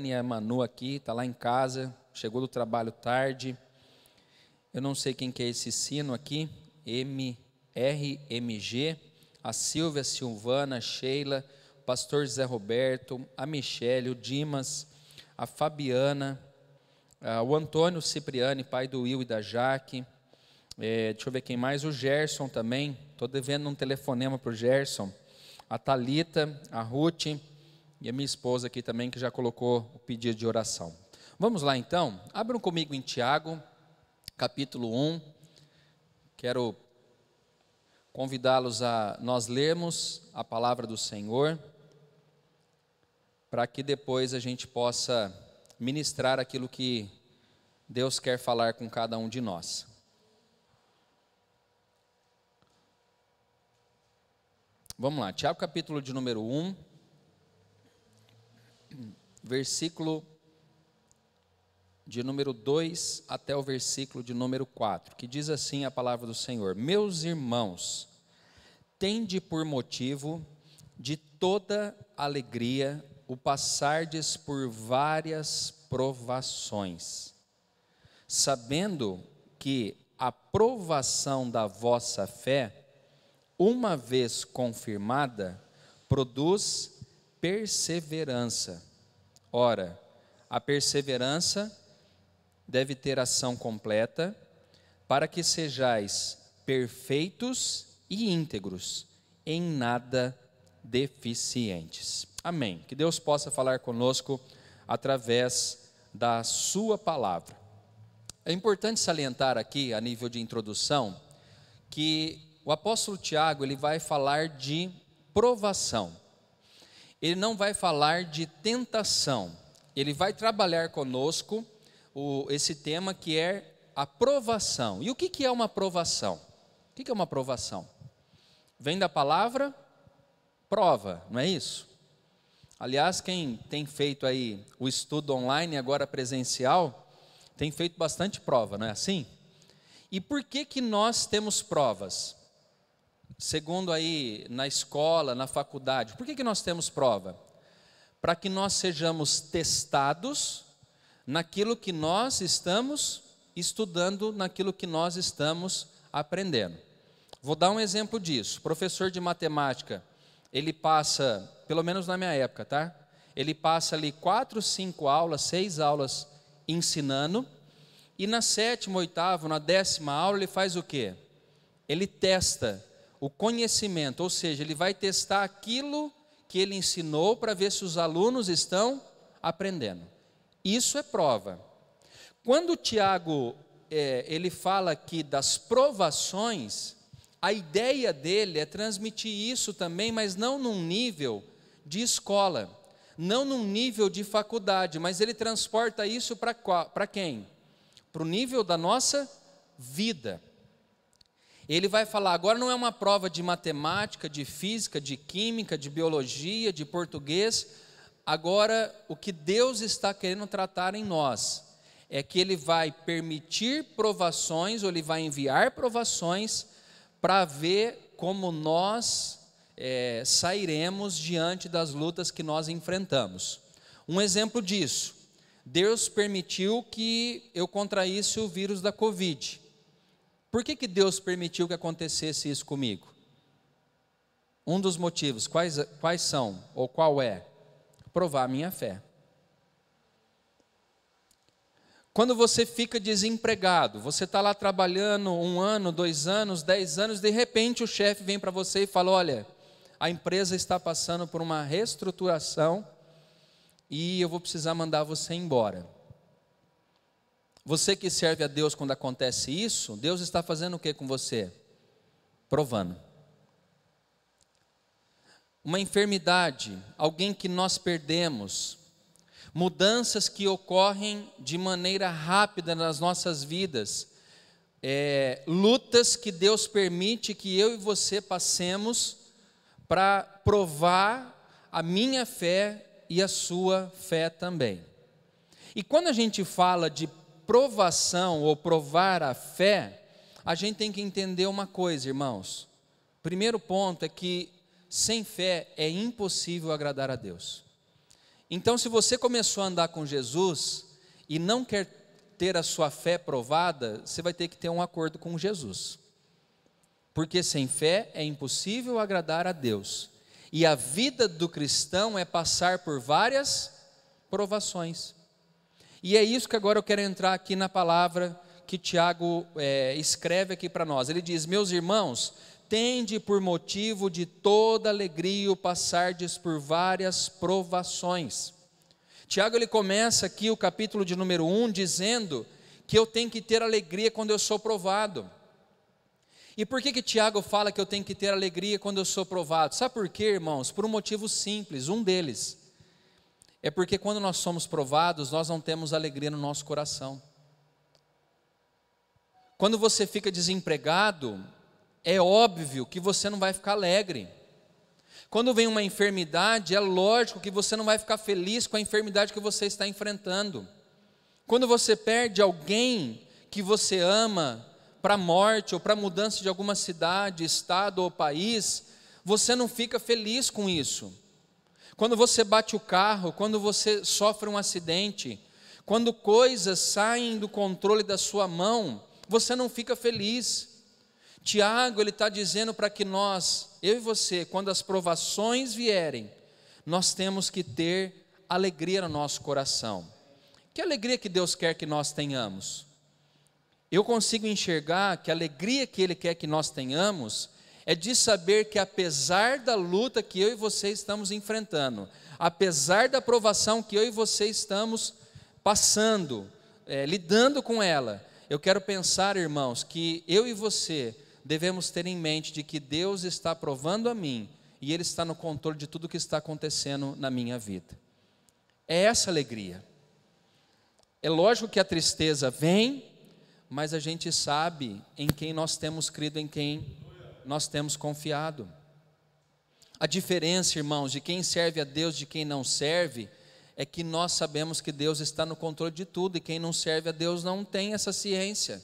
E a Manu aqui, está lá em casa, chegou do trabalho tarde. Eu não sei quem que é esse sino aqui, RMG, a Silvia, a Silvana, a Sheila, o pastor Zé Roberto, a Michele, o Dimas, a Fabiana, o Antônio Cipriani, pai do Will e da Jaque, deixa eu ver quem mais, o Gerson também, estou devendo um telefonema para o Gerson, a Thalita, a Ruth e a minha esposa aqui também, que já colocou o pedido de oração. Vamos lá então, abram comigo em Tiago, capítulo 1, quero convidá-los a nós lermos a palavra do Senhor, para que depois a gente possa ministrar aquilo que Deus quer falar com cada um de nós. Vamos lá, Tiago capítulo de número 1, versículo de número 2 até o versículo de número 4, que diz assim a palavra do Senhor: Meus irmãos, tende por motivo de toda alegria o passardes por várias provações, sabendo que a provação da vossa fé, uma vez confirmada, produz perseverança. Ora, a perseverança deve ter ação completa, para que sejais perfeitos e íntegros, em nada deficientes. Amém. Que Deus possa falar conosco através da sua palavra. É importante salientar aqui, a nível de introdução, que o apóstolo Tiago, ele vai falar de provação. Ele não vai falar de tentação. Ele vai trabalhar conosco esse tema que é a provação. E o que é uma provação? O que é uma provação? Vem da palavra prova, não é isso? Aliás, quem tem feito aí o estudo online, agora presencial, tem feito bastante prova, não é assim? E por que nós temos provas? Segundo aí na escola, na faculdade, por que nós temos prova? Para que nós sejamos testados naquilo que nós estamos estudando, naquilo que nós estamos aprendendo. Vou dar um exemplo disso. O professor de matemática, ele passa, pelo menos na minha época, tá? Ele passa ali 4, 5 aulas, 6 aulas ensinando, e na 7ª, 8ª, na 10ª aula, ele faz o quê? Ele testa o conhecimento, ou seja, ele vai testar aquilo que ele ensinou para ver se os alunos estão aprendendo. Isso é prova. Quando o Tiago, ele fala aqui das provações, a ideia dele é transmitir isso também, mas não num nível de escola, não num nível de faculdade, mas ele transporta isso para quem? Para o nível da nossa vida. Ele vai falar, agora não é uma prova de matemática, de física, de química, de biologia, de português. Agora, o que Deus está querendo tratar em nós é que Ele vai permitir provações, ou Ele vai enviar provações, para ver como nós sairemos diante das lutas que nós enfrentamos. Um exemplo disso, Deus permitiu que eu contraísse o vírus da Covid. Por que Deus permitiu que acontecesse isso comigo? Um dos motivos, quais são, ou qual é? Provar a minha fé. Quando você fica desempregado, você está lá trabalhando 1 ano, 2 anos, 10 anos, de repente o chefe vem para você e fala, olha, a empresa está passando por uma reestruturação e eu vou precisar mandar você embora. Você que serve a Deus quando acontece isso, Deus está fazendo o que com você? Provando. Uma enfermidade, alguém que nós perdemos, mudanças que ocorrem de maneira rápida nas nossas vidas, lutas que Deus permite que eu e você passemos para provar a minha fé e a sua fé também. E quando a gente fala de provação ou provar a fé, a gente tem que entender uma coisa, irmãos. Primeiro ponto é que sem fé é impossível agradar a Deus. Então, se você começou a andar com Jesus e não quer ter a sua fé provada, você vai ter que ter um acordo com Jesus. Porque sem fé é impossível agradar a Deus. E a vida do cristão é passar por várias provações. E é isso que agora eu quero entrar aqui na palavra que Tiago escreve aqui para nós. Ele diz: meus irmãos, tende por motivo de toda alegria o passardes por várias provações. Tiago, ele começa aqui o capítulo de número 1 dizendo que eu tenho que ter alegria quando eu sou provado. E por que Tiago fala que eu tenho que ter alegria quando eu sou provado? Sabe por quê, irmãos? Por um motivo simples, um deles é porque quando nós somos provados, nós não temos alegria no nosso coração. Quando você fica desempregado, é óbvio que você não vai ficar alegre. Quando vem uma enfermidade, é lógico que você não vai ficar feliz com a enfermidade que você está enfrentando. Quando você perde alguém que você ama para a morte ou para a mudança de alguma cidade, estado ou país, você não fica feliz com isso. Quando você bate o carro, quando você sofre um acidente, quando coisas saem do controle da sua mão, você não fica feliz. Tiago, ele está dizendo para que nós, eu e você, quando as provações vierem, nós temos que ter alegria no nosso coração. Que alegria que Deus quer que nós tenhamos? Eu consigo enxergar que a alegria que Ele quer que nós tenhamos é de saber que apesar da luta que eu e você estamos enfrentando, apesar da provação que eu e você estamos passando, lidando com ela, eu quero pensar, irmãos, que eu e você devemos ter em mente de que Deus está provando a mim e Ele está no controle de tudo que está acontecendo na minha vida. É essa alegria. É lógico que a tristeza vem, mas a gente sabe em quem nós temos crido, em quem nós temos confiado. A diferença, irmãos, de quem serve a Deus de quem não serve, é que nós sabemos que Deus está no controle de tudo, e quem não serve a Deus não tem essa ciência.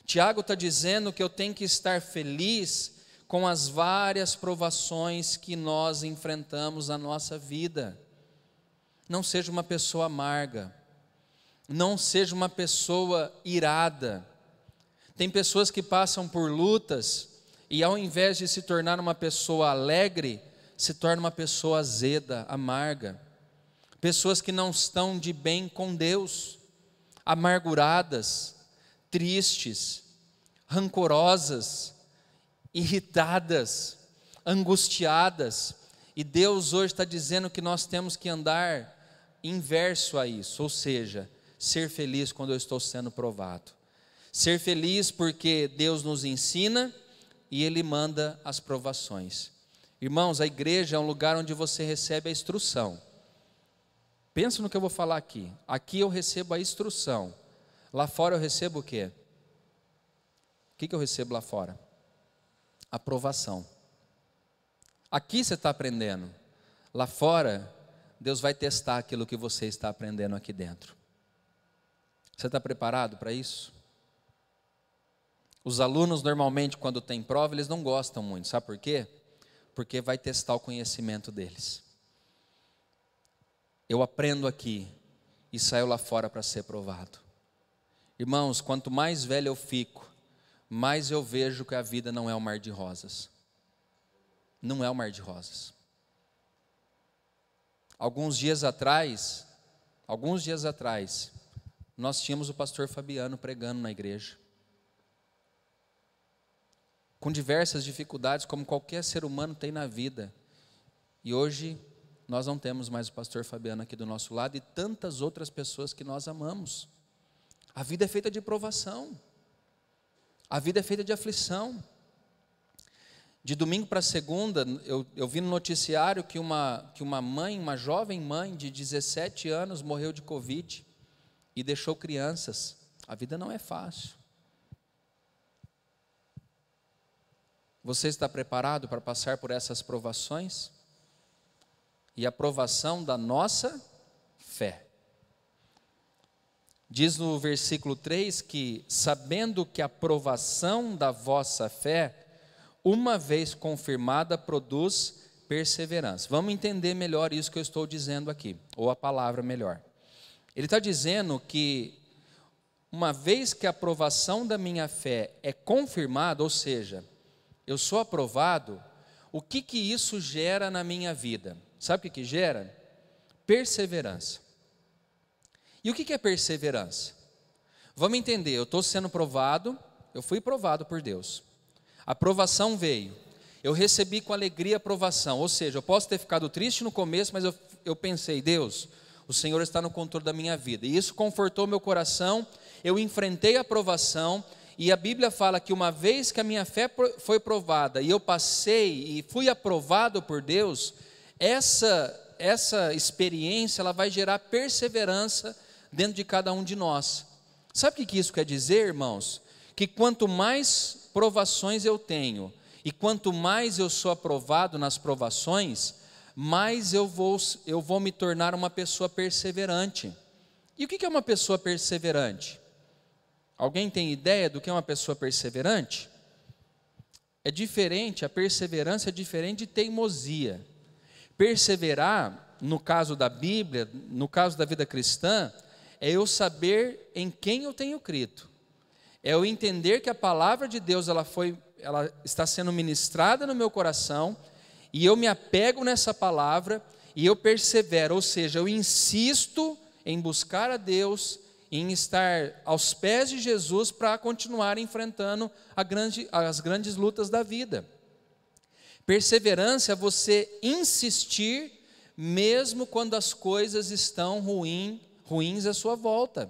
Tiago está dizendo que eu tenho que estar feliz com as várias provações que nós enfrentamos na nossa vida. Não seja uma pessoa amarga, não seja uma pessoa irada. Tem pessoas que passam por lutas e ao invés de se tornar uma pessoa alegre, se torna uma pessoa azeda, amarga. Pessoas que não estão de bem com Deus, amarguradas, tristes, rancorosas, irritadas, angustiadas. E Deus hoje está dizendo que nós temos que andar inverso a isso, ou seja, ser feliz quando eu estou sendo provado. Ser feliz porque Deus nos ensina e Ele manda as provações. Irmãos, a igreja é um lugar onde você recebe a instrução. Pensa no que eu vou falar aqui. Aqui eu recebo a instrução. Lá fora eu recebo o quê? O que eu recebo lá fora? Aprovação. Aqui você está aprendendo. Lá fora, Deus vai testar aquilo que você está aprendendo aqui dentro. Você está preparado para isso? Os alunos normalmente quando tem prova, eles não gostam muito. Sabe por quê? Porque vai testar o conhecimento deles. Eu aprendo aqui e saio lá fora para ser provado. Irmãos, quanto mais velho eu fico, mais eu vejo que a vida não é um mar de rosas. Não é um mar de rosas. Alguns dias atrás, nós tínhamos o pastor Fabiano pregando na igreja. Com diversas dificuldades, como qualquer ser humano tem na vida. E hoje, nós não temos mais o pastor Fabiano aqui do nosso lado e tantas outras pessoas que nós amamos. A vida é feita de provação. A vida é feita de aflição. De domingo para segunda, eu vi no noticiário que uma mãe, uma jovem mãe de 17 anos morreu de Covid e deixou crianças. A vida não é fácil. Você está preparado para passar por essas provações? E a provação da nossa fé. Diz no versículo 3 que, sabendo que a provação da vossa fé, uma vez confirmada, produz perseverança. Vamos entender melhor isso que eu estou dizendo aqui, ou a palavra melhor. Ele está dizendo que uma vez que a aprovação da minha fé é confirmada, ou seja, eu sou aprovado, o que isso gera na minha vida? Sabe o que gera? Perseverança. E o que é perseverança? Vamos entender, eu estou sendo provado, eu fui provado por Deus. A aprovação veio, eu recebi com alegria a aprovação, ou seja, eu posso ter ficado triste no começo, mas eu pensei, Deus, o Senhor está no controle da minha vida. E isso confortou meu coração, eu enfrentei a aprovação, e a Bíblia fala que uma vez que a minha fé foi provada, e eu passei e fui aprovado por Deus, essa experiência, ela vai gerar perseverança dentro de cada um de nós. Sabe o que isso quer dizer, irmãos? Que quanto mais provações eu tenho, e quanto mais eu sou aprovado nas provações, mais eu vou me tornar uma pessoa perseverante. E o que é uma pessoa perseverante? Alguém tem ideia do que é uma pessoa perseverante? É diferente, a perseverança é diferente de teimosia. Perseverar, no caso da Bíblia, no caso da vida cristã, é eu saber em quem eu tenho crido. É eu entender que a palavra de Deus ela está sendo ministrada no meu coração, e eu me apego nessa palavra, e eu persevero, ou seja, eu insisto em buscar a Deus, em estar aos pés de Jesus para continuar enfrentando as grandes lutas da vida. Perseverança é você insistir, mesmo quando as coisas estão ruins à sua volta.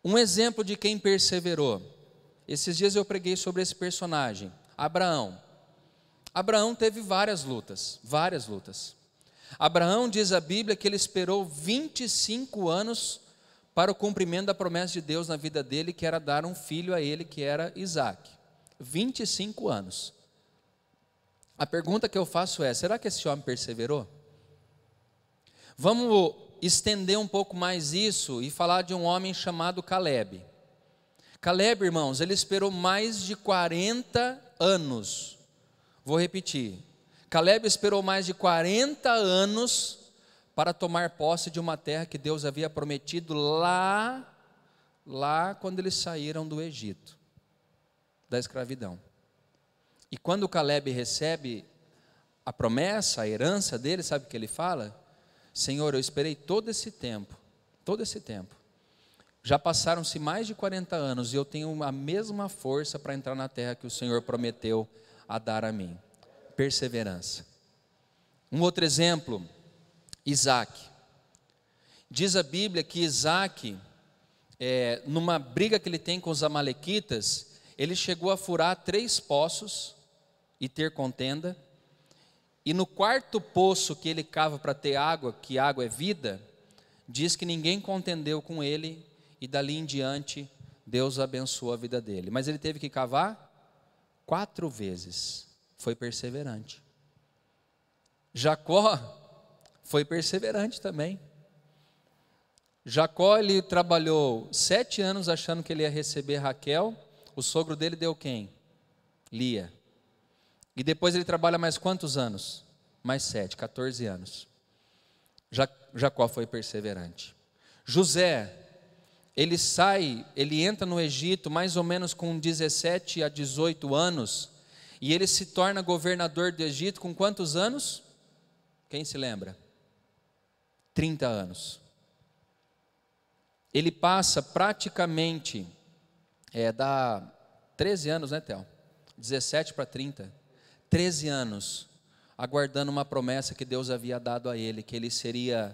Um exemplo de quem perseverou. Esses dias eu preguei sobre esse personagem, Abraão. Abraão teve várias lutas. Abraão, diz a Bíblia, que ele esperou 25 anos para o cumprimento da promessa de Deus na vida dele, que era dar um filho a ele, que era Isaac. 25 anos. A pergunta que eu faço é, será que esse homem perseverou? Vamos estender um pouco mais isso e falar de um homem chamado Caleb. Caleb, irmãos, ele esperou mais de 40 anos. Vou repetir. Caleb esperou mais de 40 anos para tomar posse de uma terra que Deus havia prometido lá quando eles saíram do Egito, da escravidão. E quando Caleb recebe a promessa, a herança dele, sabe o que ele fala? Senhor, eu esperei todo esse tempo, já passaram-se mais de 40 anos e eu tenho a mesma força para entrar na terra que o Senhor prometeu a dar a mim. Perseverança. Um outro exemplo, Isaac. Diz a Bíblia que Isaac, numa briga que ele tem com os amalequitas, ele chegou a furar 3 poços e ter contenda, e no 4º poço que ele cava para ter água, que água é vida, diz que ninguém contendeu com ele, e dali em diante Deus abençoou a vida dele. Mas ele teve que cavar 4 vezes, foi perseverante. Jacó foi perseverante também. Jacó, ele trabalhou 7 anos achando que ele ia receber Raquel, o sogro dele deu quem? Lia. E depois ele trabalha mais quantos anos? Mais 7, 14 anos. Jacó foi perseverante. José, ele entra no Egito mais ou menos com 17 a 18 anos, e ele se torna governador do Egito com quantos anos? Quem se lembra? 30 anos. Ele passa praticamente, dá 13 anos, né, Theo? 17 para 30. 13 anos, aguardando uma promessa que Deus havia dado a ele, que ele seria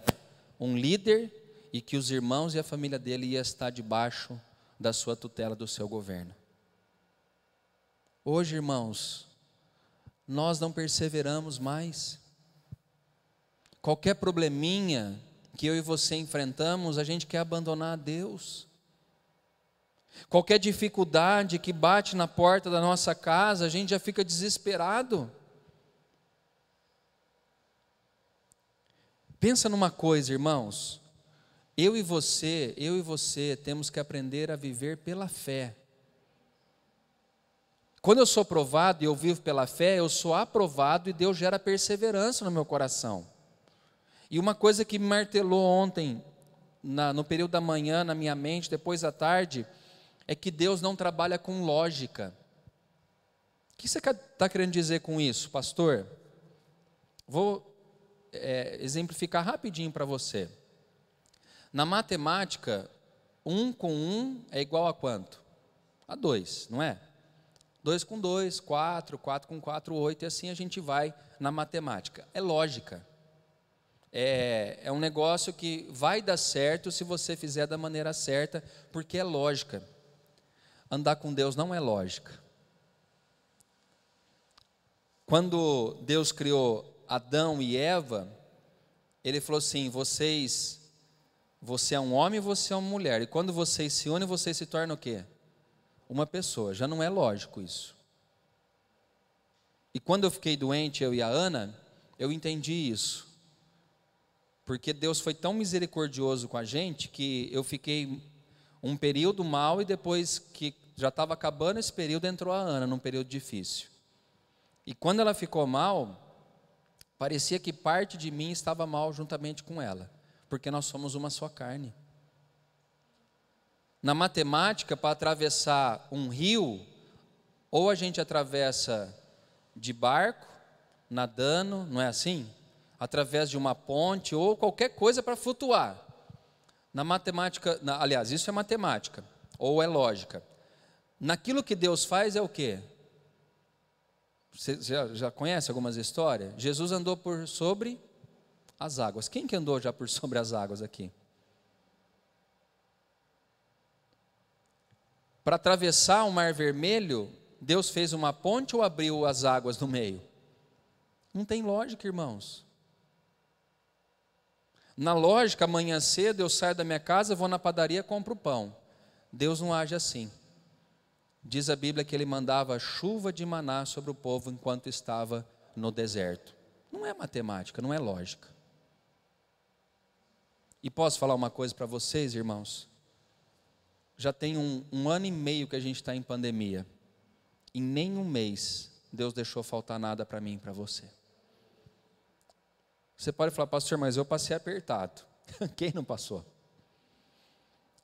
um líder e que os irmãos e a família dele ia estar debaixo da sua tutela, do seu governo. Hoje, irmãos, nós não perseveramos mais. Qualquer probleminha que eu e você enfrentamos, a gente quer abandonar a Deus. Qualquer dificuldade que bate na porta da nossa casa, a gente já fica desesperado. Pensa numa coisa, irmãos. Eu e você temos que aprender a viver pela fé. Quando eu sou provado e eu vivo pela fé, eu sou aprovado e Deus gera perseverança no meu coração. E uma coisa que me martelou ontem, no período da manhã, na minha mente, depois da tarde, é que Deus não trabalha com lógica. O que você está querendo dizer com isso, pastor? Vou exemplificar rapidinho para você. Na matemática, 1 com 1 é igual a quanto? A 2, não é? 2 com 2, 4, 4 com 4, 8, e assim a gente vai na matemática. É lógica. É um negócio que vai dar certo se você fizer da maneira certa, porque é lógica. Andar com Deus não é lógica. Quando Deus criou Adão e Eva, Ele falou assim: você é um homem e você é uma mulher. E quando vocês se unem, vocês se tornam o quê? Uma pessoa. Já não é lógico isso. E quando eu fiquei doente, eu e a Ana, eu entendi isso. Porque Deus foi tão misericordioso com a gente que eu fiquei um período mal e depois que já estava acabando esse período, entrou a Ana num período difícil. E quando ela ficou mal, parecia que parte de mim estava mal juntamente com ela, porque nós somos uma só carne. Na matemática, para atravessar um rio, ou a gente atravessa de barco, nadando, não é assim? Através de uma ponte, ou qualquer coisa para flutuar. Na matemática, aliás, isso é matemática, ou é lógica. Naquilo que Deus faz é o quê? Você já conhece algumas histórias? Jesus andou por sobre as águas. Quem que andou já por sobre as águas aqui? Para atravessar o Mar Vermelho, Deus fez uma ponte ou abriu as águas no meio? Não tem lógica, irmãos. Na lógica, amanhã cedo eu saio da minha casa, vou na padaria, compro pão. Deus não age assim. Diz a Bíblia que Ele mandava chuva de maná sobre o povo enquanto estava no deserto. Não é matemática, não é lógica. E posso falar uma coisa para vocês, irmãos? Já tem um ano e meio que a gente está em pandemia. Em nenhum mês Deus deixou faltar nada para mim e para você. Você pode falar: pastor, mas eu passei apertado. Quem não passou?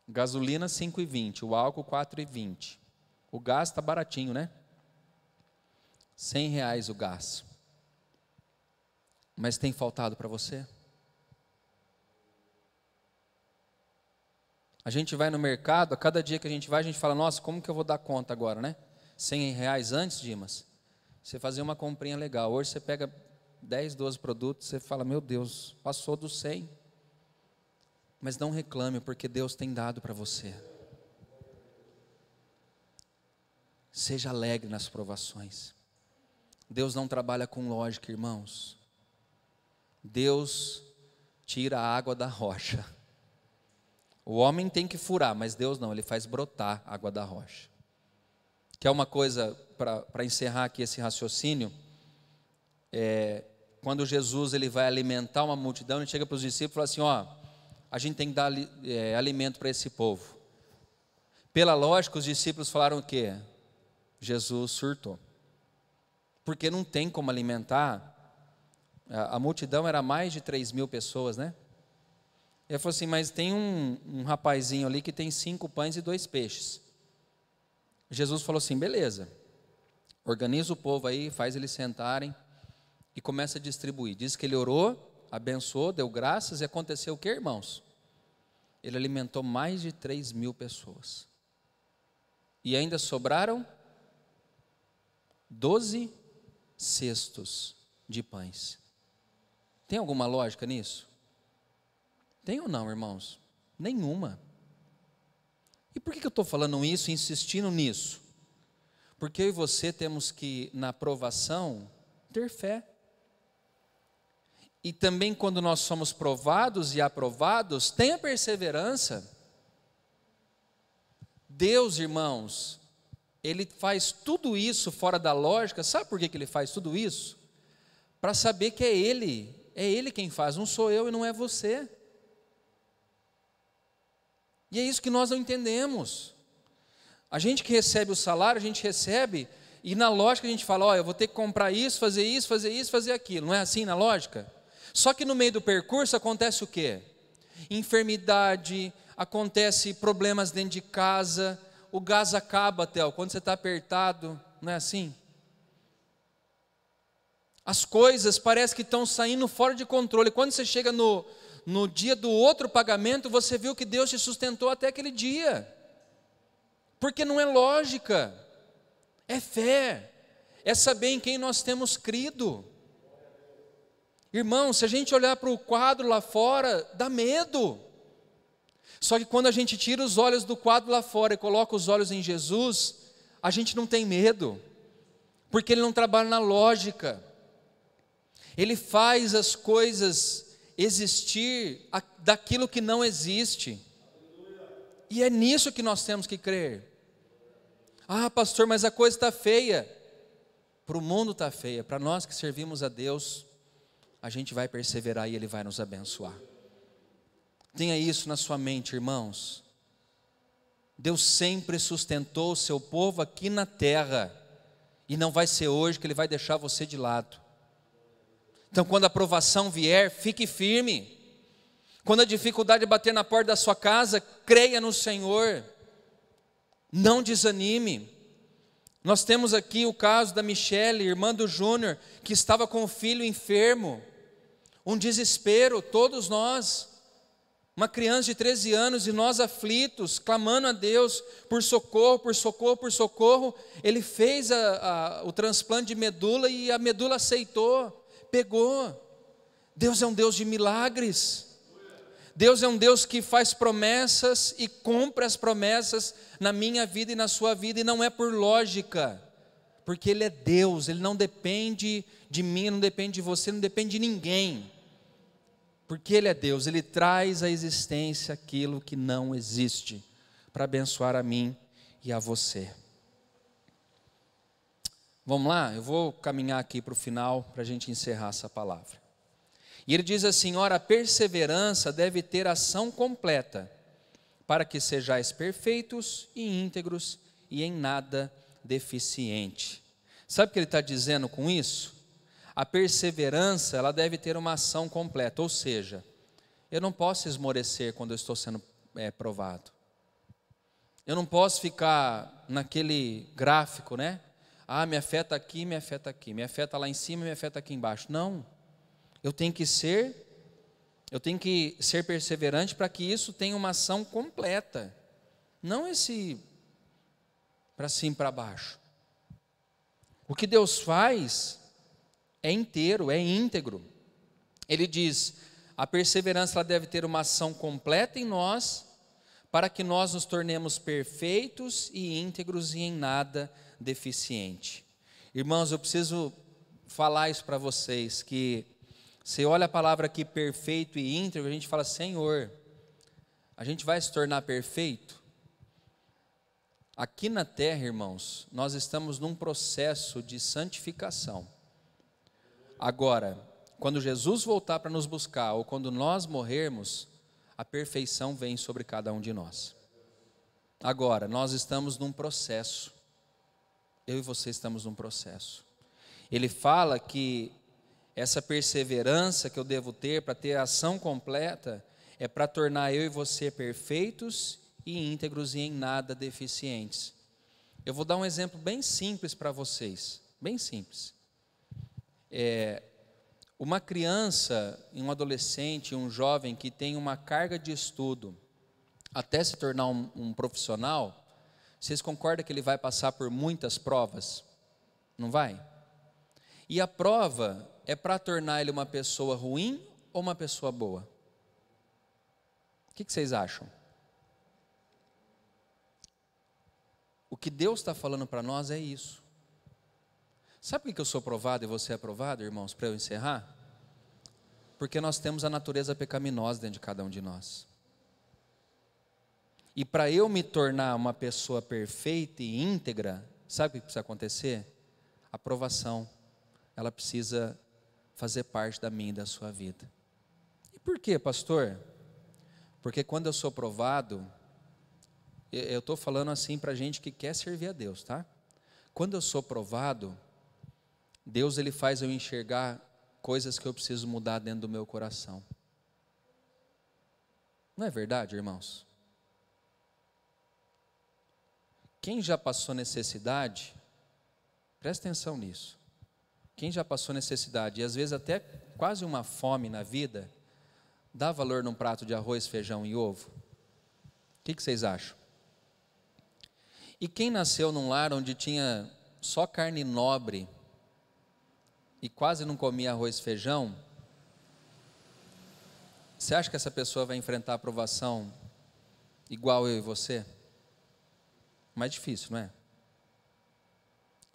Gasolina 5,20, o álcool 4,20. O gás está baratinho, né? R$100 o gás. Mas tem faltado para você? A gente vai no mercado, a cada dia que a gente vai, a gente fala: nossa, como que eu vou dar conta agora, né? R$100 antes, Dimas, você fazia uma comprinha legal. Hoje você pega 10, 12 produtos, você fala: meu Deus, passou dos 100. Mas não reclame, porque Deus tem dado para você. Seja alegre nas provações. Deus não trabalha com lógica, irmãos. Deus tira a água da rocha. O homem tem que furar, mas Deus não, Ele faz brotar a água da rocha. Quer uma coisa para encerrar aqui esse raciocínio? Quando Jesus ele vai alimentar uma multidão, Ele chega para os discípulos e fala assim: ó, a gente tem que dar alimento para esse povo. Pela lógica, os discípulos falaram o quê? Jesus surtou. Porque não tem como alimentar. A multidão era mais de 3.000 pessoas, né? Ele falou assim: mas tem um rapazinho ali que tem 5 pães e 2 peixes. Jesus falou assim: beleza, organiza o povo aí, faz eles sentarem e começa a distribuir. Diz que ele orou, abençoou, deu graças e aconteceu o que, irmãos? Ele alimentou mais de 3.000 pessoas. E ainda sobraram 12 cestos de pães. Tem alguma lógica nisso? Tem ou não, irmãos? Nenhuma. E por que eu estou falando isso, insistindo nisso? Porque eu e você temos que, na provação, ter fé. E também quando nós somos provados e aprovados, tenha perseverança. Deus, irmãos, Ele faz tudo isso fora da lógica. Sabe por que Ele faz tudo isso? Para saber que é Ele quem faz, não sou eu e não é você. E é isso que nós não entendemos. A gente que recebe o salário, a gente recebe E na lógica a gente fala, ó, eu vou ter que comprar isso, fazer isso, fazer isso, fazer aquilo. Não é assim na lógica? Só que no meio do percurso acontece o quê? Enfermidade, acontece problemas dentro de casa, o gás acaba, Theo, quando você está apertado, não é assim? As coisas parecem que estão saindo fora de controle. Quando você chega no dia do outro pagamento, você viu que Deus te sustentou até aquele dia. Porque não é lógica, é fé, é saber em quem nós temos crido. Irmão, se a gente olhar para o quadro lá fora, dá medo. Só que quando a gente tira os olhos do quadro lá fora e coloca os olhos em Jesus, a gente não tem medo, porque Ele não trabalha na lógica. Ele faz as coisas existir daquilo que não existe. E é nisso que nós temos que crer. Ah, pastor, mas a coisa está feia. Para o mundo está feia. Para nós que servimos a Deus, a gente vai perseverar e Ele vai nos abençoar. Tenha isso na sua mente, irmãos. Deus sempre sustentou o seu povo aqui na terra. E não vai ser hoje que Ele vai deixar você de lado. Então, quando a provação vier, fique firme. Quando a dificuldade bater na porta da sua casa, creia no Senhor. Não desanime. Nós temos aqui o caso da Michele, irmã do Júnior, que estava com o filho enfermo. Um desespero, todos nós. Uma criança de 13 anos e nós aflitos, clamando a Deus por socorro, por socorro, por socorro. Ele fez o transplante de medula e a medula aceitou. Pegou. Deus é um Deus de milagres. Deus é um Deus que faz promessas e cumpre as promessas na minha vida e na sua vida, e não é por lógica, porque Ele é Deus, Ele não depende de mim, não depende de você, não depende de ninguém, porque Ele é Deus, Ele traz à existência aquilo que não existe, para abençoar a mim e a você. Vamos lá, eu vou caminhar aqui para o final, para a gente encerrar essa palavra. E ele diz assim, ora, a perseverança deve ter ação completa, para que sejais perfeitos e íntegros e em nada deficiente. Sabe o que ele está dizendo com isso? A perseverança, ela deve ter uma ação completa, ou seja, eu não posso esmorecer quando eu estou sendo provado. Eu não posso ficar naquele gráfico, né? Ah, minha fé está aqui, minha fé está aqui, minha fé está lá em cima, minha fé está aqui embaixo. Não, eu tenho que ser perseverante para que isso tenha uma ação completa, não esse para cima e para baixo. O que Deus faz é inteiro, é íntegro. Ele diz, a perseverança ela deve ter uma ação completa em nós, para que nós nos tornemos perfeitos e íntegros e em nada deficiente. Irmãos, eu preciso falar isso para vocês, que você olha a palavra aqui, perfeito e íntegro, a gente fala, Senhor, a gente vai se tornar perfeito? Aqui na terra, irmãos, nós estamos num processo de santificação. Agora, quando Jesus voltar para nos buscar, ou quando nós morrermos, a perfeição vem sobre cada um de nós. Agora, nós estamos num processo. Eu e você estamos num processo. Ele fala que essa perseverança que eu devo ter para ter a ação completa é para tornar eu e você perfeitos e íntegros e em nada deficientes. Eu vou dar um exemplo bem simples para vocês, bem simples. Uma criança, um adolescente, um jovem que tem uma carga de estudo até se tornar um profissional, vocês concordam que ele vai passar por muitas provas? Não vai? E a prova é para tornar ele uma pessoa ruim ou uma pessoa boa? O que vocês acham? O que Deus está falando para nós é isso. Sabe por que eu sou provado e você é provado, irmãos, para eu encerrar? Porque nós temos a natureza pecaminosa dentro de cada um de nós. E para eu me tornar uma pessoa perfeita e íntegra, sabe o que precisa acontecer? A provação, ela precisa fazer parte da minha e da sua vida. E por quê, pastor? Porque quando eu sou provado, eu estou falando assim para gente que quer servir a Deus, tá? Quando eu sou provado, Deus ele faz eu enxergar coisas que eu preciso mudar dentro do meu coração. Não é verdade, irmãos? Quem já passou necessidade, presta atenção nisso. Quem já passou necessidade, e às vezes até quase uma fome na vida, dá valor num prato de arroz, feijão e ovo? O que vocês acham? E quem nasceu num lar onde tinha só carne nobre e quase não comia arroz e feijão, você acha que essa pessoa vai enfrentar a provação igual eu e você? Mais difícil, não é?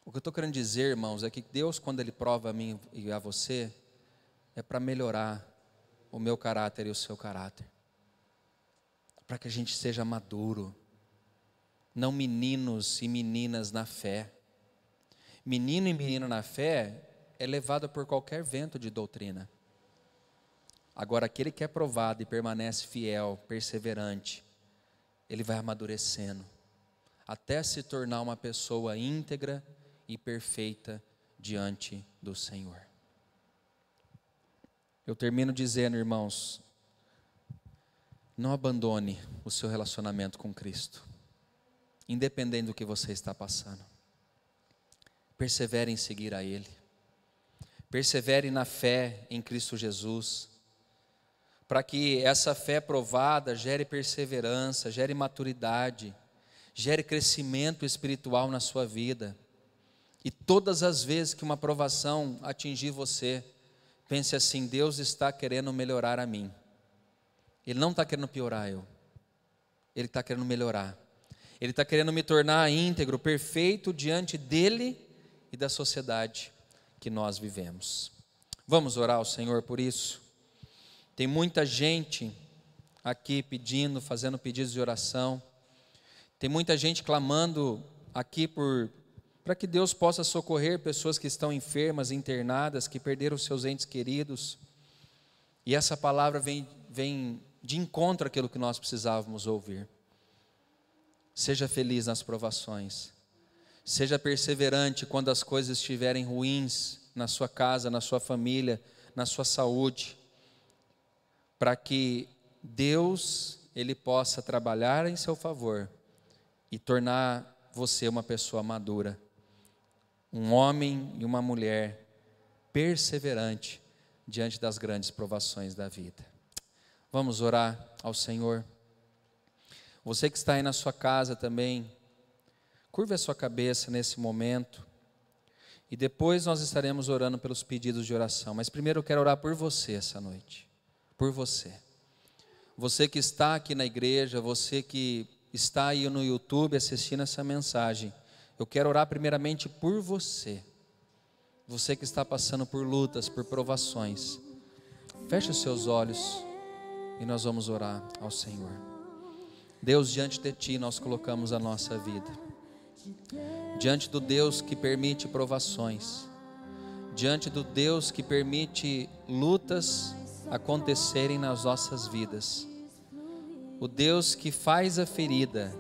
O que eu estou querendo dizer, irmãos, é que Deus, quando Ele prova a mim e a você, é para melhorar o meu caráter e o seu caráter. Para que a gente seja maduro, não meninos e meninas na fé. Menino e menina na fé é levado por qualquer vento de doutrina. Agora, aquele que é provado e permanece fiel, perseverante, ele vai amadurecendo, até se tornar uma pessoa íntegra e perfeita diante do Senhor. Eu termino dizendo, irmãos, não abandone o seu relacionamento com Cristo, independente do que você está passando. Persevere em seguir a Ele, persevere na fé em Cristo Jesus, para que essa fé provada gere perseverança, gere maturidade, gere crescimento espiritual na sua vida. E todas as vezes que uma provação atingir você, pense assim: Deus está querendo melhorar a mim. Ele não está querendo piorar eu. Ele está querendo melhorar. Ele está querendo me tornar íntegro, perfeito diante dEle e da sociedade que nós vivemos. Vamos orar ao Senhor por isso? Tem muita gente aqui pedindo, fazendo pedidos de oração. Tem muita gente clamando aqui para que Deus possa socorrer pessoas que estão enfermas, internadas, que perderam seus entes queridos. E essa palavra vem de encontro àquilo que nós precisávamos ouvir. Seja feliz nas provações. Seja perseverante quando as coisas estiverem ruins na sua casa, na sua família, na sua saúde, para que Deus ele possa trabalhar em seu favor e tornar você uma pessoa madura, um homem e uma mulher perseverante diante das grandes provações da vida. Vamos orar ao Senhor. Você que está aí na sua casa também, curve a sua cabeça nesse momento, e depois nós estaremos orando pelos pedidos de oração. Mas primeiro eu quero orar por você essa noite, por você. Você que está aqui na igreja, você que está aí no YouTube assistindo essa mensagem, eu quero orar primeiramente por você. Você que está passando por lutas, por provações. Feche os seus olhos e nós vamos orar ao Senhor. Deus, diante de Ti nós colocamos a nossa vida. Diante do Deus que permite provações, diante do Deus que permite lutas acontecerem nas nossas vidas, o Deus que faz a ferida,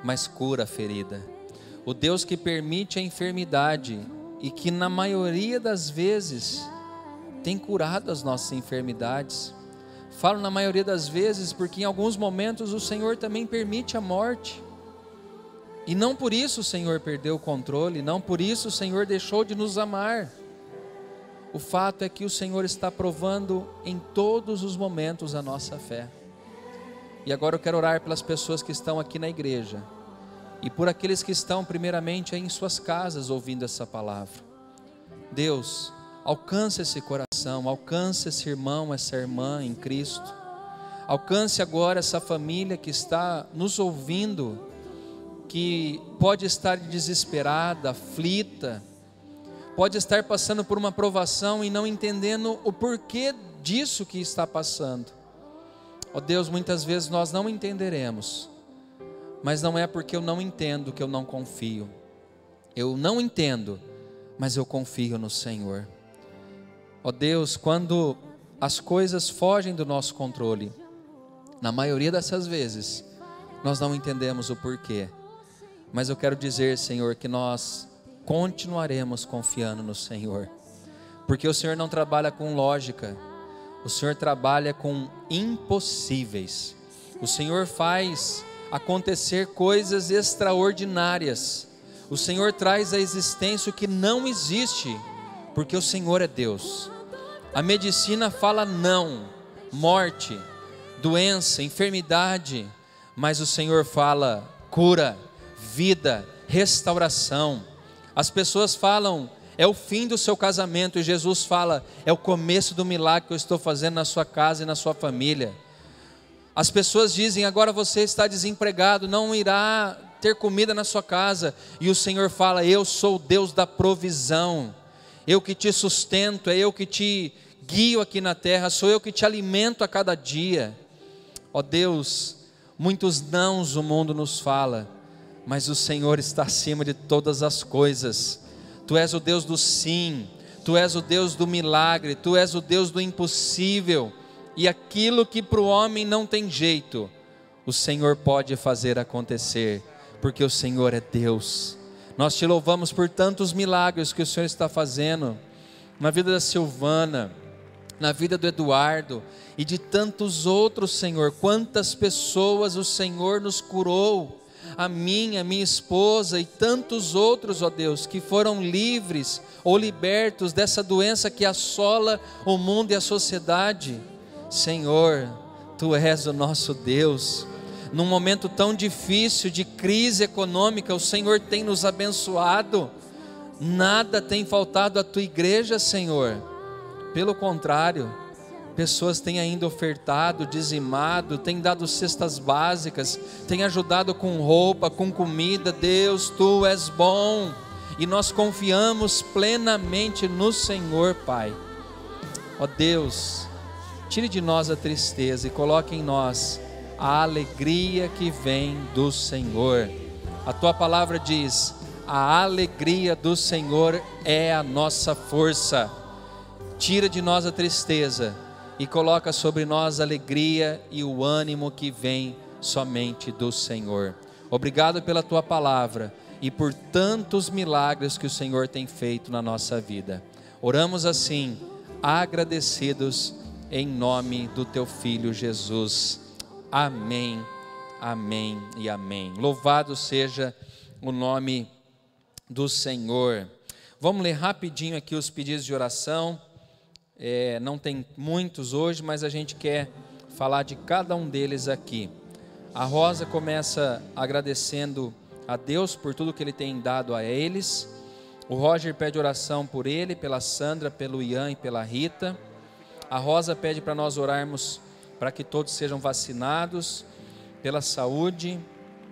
mas cura a ferida, o Deus que permite a enfermidade e que na maioria das vezes tem curado as nossas enfermidades. Falo na maioria das vezes porque em alguns momentos o Senhor também permite a morte. E não por isso o Senhor perdeu o controle, não por isso o Senhor deixou de nos amar. O fato é que o Senhor está provando em todos os momentos a nossa fé. E agora eu quero orar pelas pessoas que estão aqui na igreja e por aqueles que estão primeiramente aí em suas casas ouvindo essa palavra. Deus, alcance esse coração, alcance esse irmão, essa irmã em Cristo. Alcance agora essa família que está nos ouvindo, que pode estar desesperada, aflita, pode estar passando por uma provação e não entendendo o porquê disso que está passando. Ó Deus, muitas vezes nós não entenderemos, mas não é porque eu não entendo que eu não confio. Eu não entendo, mas eu confio no Senhor. Ó Deus, quando as coisas fogem do nosso controle, na maioria dessas vezes, nós não entendemos o porquê. Mas eu quero dizer, Senhor, que nós continuaremos confiando no Senhor, porque o Senhor não trabalha com lógica, o Senhor trabalha com impossíveis. O Senhor faz acontecer coisas extraordinárias. O Senhor traz à existência o que não existe, porque o Senhor é Deus. A medicina fala não, morte, doença, enfermidade, mas o Senhor fala cura, vida, restauração. As pessoas falam, é o fim do seu casamento, e Jesus fala, é o começo do milagre que eu estou fazendo na sua casa e na sua família. As pessoas dizem, agora você está desempregado, não irá ter comida na sua casa, e o Senhor fala, eu sou o Deus da provisão, eu que te sustento, é eu que te guio aqui na terra, sou eu que te alimento a cada dia. Ó Deus, muitos nãos o mundo nos fala, mas o Senhor está acima de todas as coisas. Tu és o Deus do sim, Tu és o Deus do milagre, Tu és o Deus do impossível, e aquilo que para o homem não tem jeito, o Senhor pode fazer acontecer, porque o Senhor é Deus. Nós Te louvamos por tantos milagres que o Senhor está fazendo, na vida da Silvana, na vida do Eduardo, e de tantos outros, Senhor. Quantas pessoas o Senhor nos curou, a minha esposa e tantos outros, ó Deus, que foram livres ou libertos dessa doença que assola o mundo e a sociedade. Senhor, Tu és o nosso Deus. Num momento tão difícil de crise econômica, o Senhor tem nos abençoado. Nada tem faltado à Tua igreja, Senhor. Pelo contrário, pessoas têm ainda ofertado, dizimado, têm dado cestas básicas, têm ajudado com roupa, com comida. Deus, Tu és bom, e nós confiamos plenamente no Senhor, Pai. Ó Deus, tire de nós a tristeza e coloque em nós a alegria que vem do Senhor. A Tua palavra diz, a alegria do Senhor é a nossa força. Tira de nós a tristeza e coloca sobre nós a alegria e o ânimo que vem somente do Senhor. Obrigado pela Tua palavra e por tantos milagres que o Senhor tem feito na nossa vida. Oramos assim, agradecidos, em nome do Teu Filho Jesus. Amém, amém e amém. Louvado seja o nome do Senhor. Vamos ler rapidinho aqui os pedidos de oração. Não tem muitos hoje, mas a gente quer falar de cada um deles aqui. A Rosa começa agradecendo a Deus por tudo que Ele tem dado a eles. O Roger pede oração por ele, pela Sandra, pelo Ian e pela Rita. A Rosa pede para nós orarmos para que todos sejam vacinados, pela saúde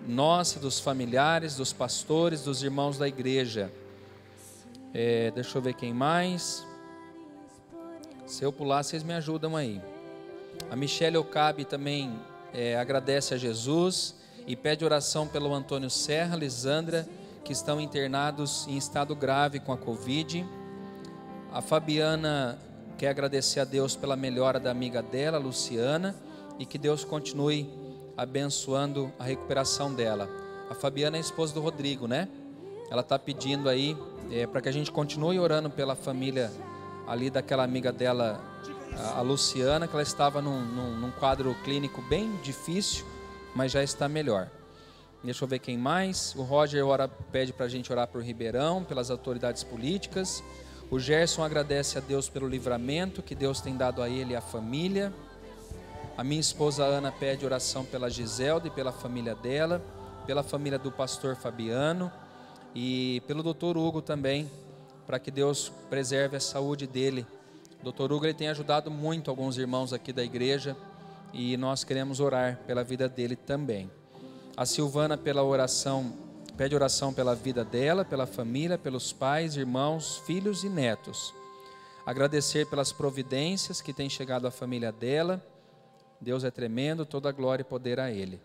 nossa, dos familiares, dos pastores, dos irmãos da igreja. Deixa eu ver quem mais. Se eu pular, vocês me ajudam aí. A Michele Okabe também agradece a Jesus e pede oração pelo Antônio Serra, Lisandra, que estão internados em estado grave com a Covid. A Fabiana quer agradecer a Deus pela melhora da amiga dela, Luciana, e que Deus continue abençoando a recuperação dela. A Fabiana é a esposa do Rodrigo, né? Ela está pedindo aí para que a gente continue orando pela família ali daquela amiga dela, a Luciana, que ela estava num quadro clínico bem difícil, mas já está melhor. Deixa eu ver quem mais. O Roger pede para a gente orar por Ribeirão, pelas autoridades políticas. O Gerson agradece a Deus pelo livramento que Deus tem dado a ele e à família. A minha esposa Ana pede oração pela Giselda e pela família dela, pela família do pastor Fabiano e pelo doutor Hugo também, para que Deus preserve a saúde dele. O doutor Hugo ele tem ajudado muito alguns irmãos aqui da igreja e nós queremos orar pela vida dele também. A Silvana pede oração pela vida dela, pela família, pelos pais, irmãos, filhos e netos. Agradecer pelas providências que tem chegado à família dela. Deus é tremendo, toda a glória e poder a Ele.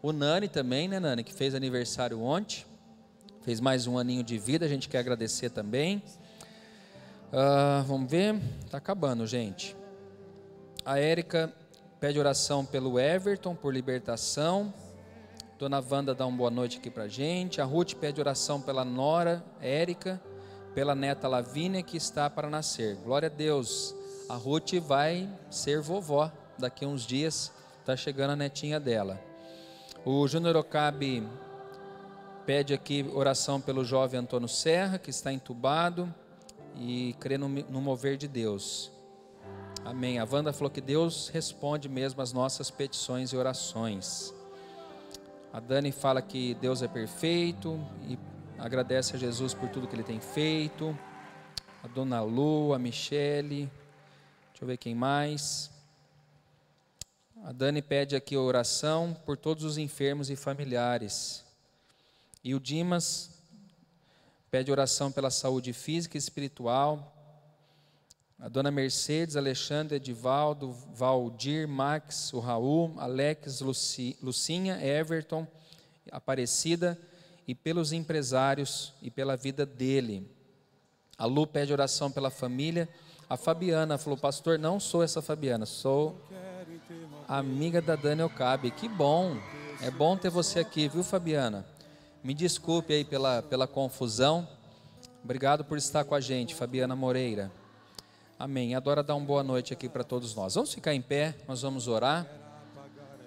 O Nani também, né Nani, que fez aniversário ontem, fez mais um aninho de vida, a gente quer agradecer também. Vamos ver, está acabando, gente. A Érica pede oração pelo Everton, por libertação. Dona Wanda dá uma boa noite aqui pra gente. A Ruth pede oração pela nora Érica, pela neta Lavínia que está para nascer. Glória a Deus. A Ruth vai ser vovó daqui a uns dias. Está chegando a netinha dela. O Júnior Okabe pede aqui oração pelo jovem Antônio Serra, que está entubado e crê no mover de Deus. Amém. A Wanda falou que Deus responde mesmo as nossas petições e orações. A Dani fala que Deus é perfeito e agradece a Jesus por tudo que Ele tem feito. A Dona Lu, a Michele, deixa eu ver quem mais. A Dani pede aqui oração por todos os enfermos e familiares. E o Dimas pede oração pela saúde física e espiritual. A Dona Mercedes, Alexandre, Edivaldo, Valdir, Max, o Raul, Alex, Lucinha, Everton, Aparecida, e pelos empresários e pela vida dele. A Lu pede oração pela família. A Fabiana falou: pastor, não sou essa Fabiana, sou amiga da Dani Okabe. Que bom, é bom ter você aqui, viu, Fabiana? Me desculpe aí pela confusão. Obrigado por estar com a gente, Fabiana Moreira. Amém. Adora dar uma boa noite aqui para todos nós. Vamos ficar em pé, nós vamos orar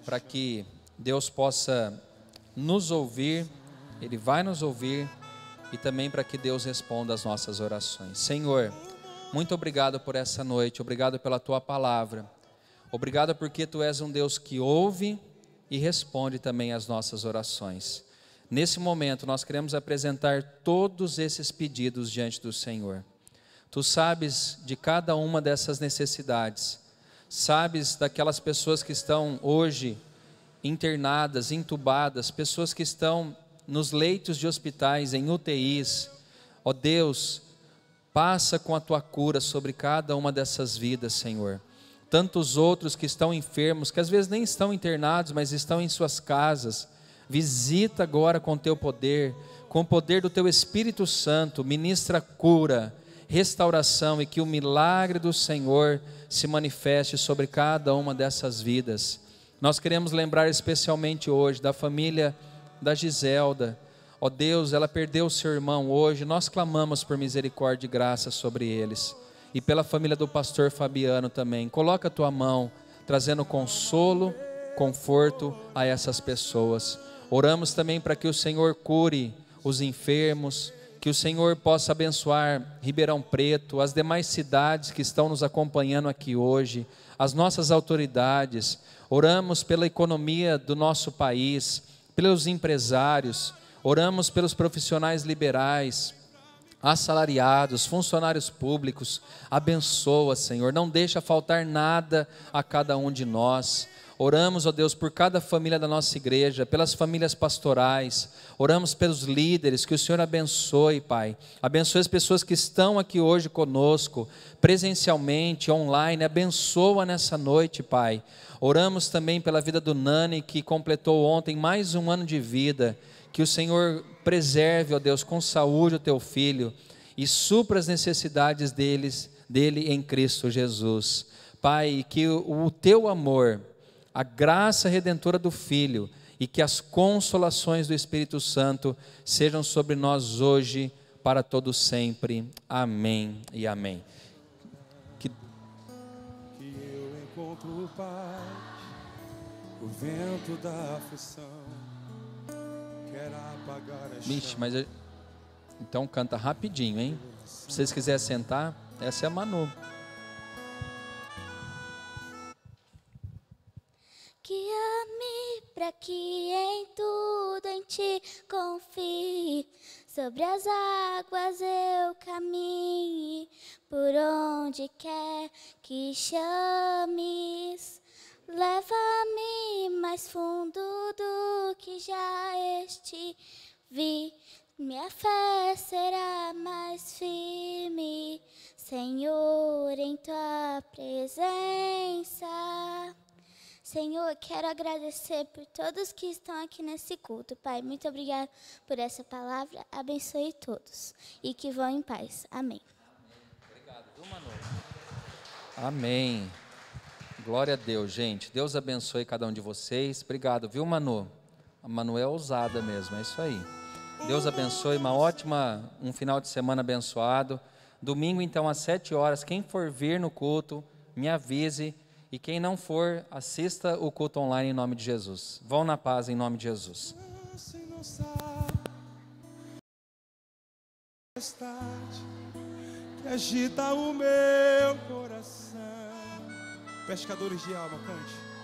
para que Deus possa nos ouvir, Ele vai nos ouvir, e também para que Deus responda as nossas orações. Senhor, muito obrigado por essa noite, obrigado pela Tua palavra, obrigado porque Tu és um Deus que ouve e responde também às nossas orações. Nesse momento nós queremos apresentar todos esses pedidos diante do Senhor. Tu sabes de cada uma dessas necessidades, sabes daquelas pessoas que estão hoje internadas, entubadas, pessoas que estão nos leitos de hospitais, em UTIs. Ó Deus, passa com a Tua cura sobre cada uma dessas vidas, Senhor. Tantos outros que estão enfermos, que às vezes nem estão internados, mas estão em suas casas. Visita agora com Teu poder, com o poder do Teu Espírito Santo, ministra cura, restauração, e que o milagre do Senhor se manifeste sobre cada uma dessas vidas. Nós queremos lembrar especialmente hoje da família da Giselda. Ó Deus, ela perdeu o seu irmão hoje, nós clamamos por misericórdia e graça sobre eles, e pela família do pastor Fabiano também. Coloca a Tua mão, trazendo consolo, conforto a essas pessoas. Oramos também para que o Senhor cure os enfermos, que o Senhor possa abençoar Ribeirão Preto, as demais cidades que estão nos acompanhando aqui hoje, as nossas autoridades. Oramos pela economia do nosso país, pelos empresários, oramos pelos profissionais liberais, assalariados, funcionários públicos. Abençoa, Senhor, não deixa faltar nada a cada um de nós. Oramos, ó Deus, por cada família da nossa igreja, pelas famílias pastorais, oramos pelos líderes, que o Senhor abençoe, Pai. Abençoe as pessoas que estão aqui hoje conosco, presencialmente, online, abençoa nessa noite, Pai. Oramos também pela vida do Nani, que completou ontem mais um ano de vida. Que o Senhor preserve, ó Deus, com saúde o Teu filho e supra as necessidades dele em Cristo Jesus. Pai, que o Teu amor, a graça redentora do Filho e que as consolações do Espírito Santo sejam sobre nós hoje, para todo sempre. Amém e amém. Que eu encontro paz, o vento da aflição quer apagar a Vixe, mas então canta rapidinho, hein? Se vocês quiserem sentar, essa é a Manu. Guia-me para que em tudo em Ti confie, sobre as águas eu caminhe, por onde quer que chames. Leva-me mais fundo do que já estive, minha fé será mais firme, Senhor, em Tua presença. Senhor, quero agradecer por todos que estão aqui nesse culto, Pai. Muito obrigada por essa palavra. Abençoe todos e que vão em paz. Amém. Obrigado, viu, Manu? Amém. Glória a Deus, gente. Deus abençoe cada um de vocês. Obrigado, viu, Manu? A Manu é ousada mesmo, é isso aí. Deus abençoe, um final de semana abençoado. Domingo, então, às 7 horas, quem for vir no culto, me avise. E quem não for, assista o culto online em nome de Jesus. Vão na paz em nome de Jesus. Que agita o meu coração. Pescadores de alma, cante.